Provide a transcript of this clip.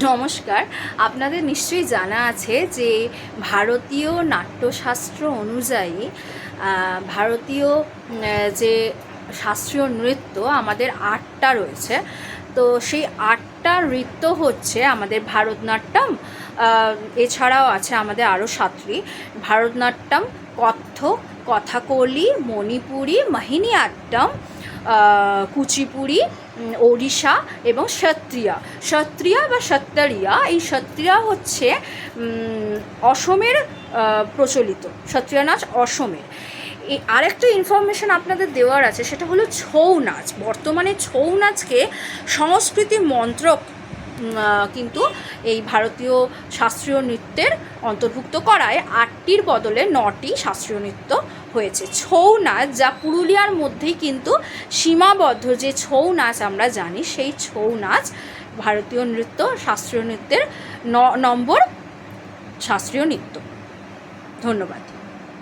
নমস্কার। আপনাদের নিশ্চয়ই জানা আছে যে ভারতীয় নাট্যশাস্ত্র অনুযায়ী ভারতীয় যে শাস্ত্রীয় নৃত্য আমাদের 8টা রয়েছে। তো সেই 8টা নৃত্য হচ্ছে আমাদের ভারতনাট্যম, এছাড়াও আছে আমাদের আরও 7টি: ভারতনাট্যম, কত্থক, কথাকলি, মণিপুরি, মোহিনী আট্টম, কুচিপুড়ি, ওড়িশা এবং সত্রিয়া বা সত্তরিয়া। এই সত্রিয়া হচ্ছে অসমের প্রচলিত সত্রিয়া নাচ, অসমের। এই আরেকটা ইনফরমেশন আপনাদের দেওয়ার আছে, সেটা হলো ছৌ নাচ। বর্তমানে ছৌ নাচকে সংস্কৃতি মন্ত্রক কিন্তু এই ভারতীয় শাস্ত্রীয় নৃত্যের অন্তর্ভুক্ত করায় 8টির বদলে 9টি শাস্ত্রীয় নৃত্য হয়েছে। ছৌ নাচ, যা পুরুলিয়ার মধ্যেই কিন্তু সীমাবদ্ধ, যে ছৌ নাচ আমরা জানি, সেই ছৌ নাচ ভারতীয় নৃত্য, শাস্ত্রীয় নৃত্যের 9 নম্বর শাস্ত্রীয় নৃত্য। ধন্যবাদ।